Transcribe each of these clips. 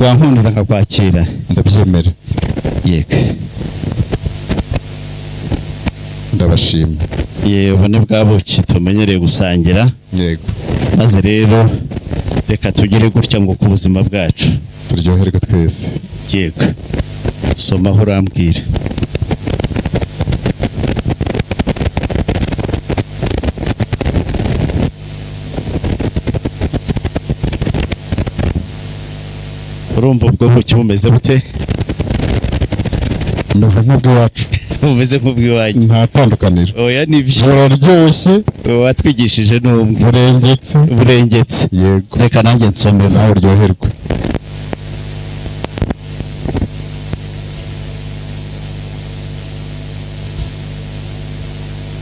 wankundira nkakwakira. Ndabyemera. Yego. Ndabashima. Yewe ni bwa buki tumenyereye gusangira. Yego. Maze rero reka tugire gutya ngo ku buzima bwacu turyoherwe twese. Yego. Soma aho urambwira. Urumva ubwo buki bumeze bute? Meze nk'ubw'iwacu. Bumeze nk'ubw'iwanyu. Nta tandukaniro. Oya nibyo. Buraryoshye. Watwigishije n'umwe. Burengetse. Yego. Reka nanjye nsome nawe uryoherwe.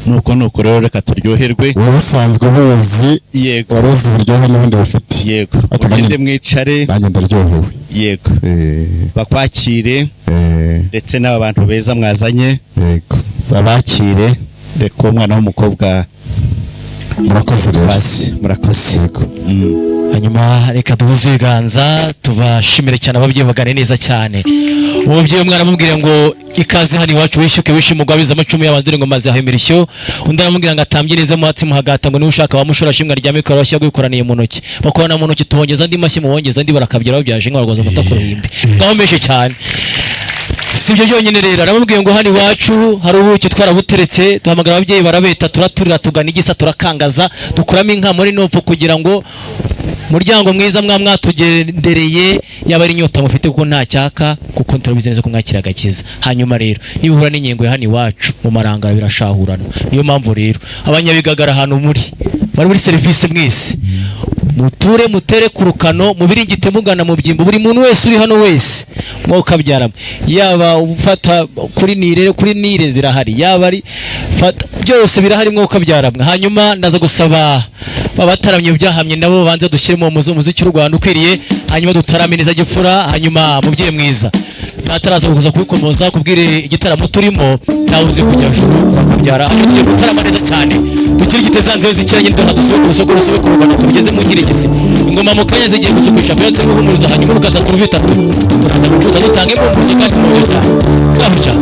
nuko rero reka turyoherwe. Wowe usanzwe ubuzi. Yego. Waruzi uburyohe n'ubundi bufite. Yego. Ugende mwicare. Nanjye ndaryohewe. Yego. Bakwakire. Ndetse n'aba bantu beza mwazanye. Yego. Babakire. Reka umwana w'umukobwa. Murakoze rero. Murakoze. Yego. Hanyuma reka duhuze ibiganza tubashimire cyane ababyeyi bagane neza cyane. Umubyeyi umwana amubwira ngo ikaze hano iwacu wishyuke wishimugwa biza amacumu y'abandire ngo maze ahemera ishyo. Undi aramubwira ngo atambye neza muhatsi muhagata ngo niwe ushaka wamushora shimwa rya mikoro bashya gukoraniye mu ntoki. Bakorana mu ntoki tuhongeza andi mashyi muhongeza andi barakabyira babyaje nk'abarwaza amata ku ruhimbi. Ngaho meshe cyane. Sibyo byonyine rero aramubwiye ngo hano iwacu hari ubuki twarabuteretse duhamagara ababyeyi barabeta turaturira tugana igisa turakangaza dukuramo inka muri nopfo kugira ngo muryango mwiza mwatugendereye yaba ari inyota mufite kuko nta cyaka kuko turabizi neza ko mwakira agakiza. Hanyuma rero nibihura n'inyengo ya hano iwacu mu marangara birashahurana. Niyo mpamvu rero abanyabigagara ahantu bari muri serivisi mwese muture mutere ku rukano mubiringite mugana mu byimbo buri muntu wese uri hano wese mwoka byarama yaba ufata kuri nire zirahari yaba ari fata byose birahari mwoka byaramwe. Hanyuma ndaza gusaba babataramye byahamye nabo banze dushyiremo umuziki w'u Rwanda ukwiriye hanyuma dutarame neza gipfura. Hanyuma mubyeyi mwiza nataraza kuza kubikomoza kubwire igitaramo turimo nawe uzi kujya juru bakubyara hanyuma tugiye gutarama neza cyane dukiri gitezanze zikiranye ndo hadusobe ku rusoko rusobe ku Rwanda tugeze mu nkirigisi ingoma mu kanya zigiye gusukisha byose n'uhumuriza hanyuma rukaza turubitatu turaza gucuza dutange mu musika kandi mu cyane gabuca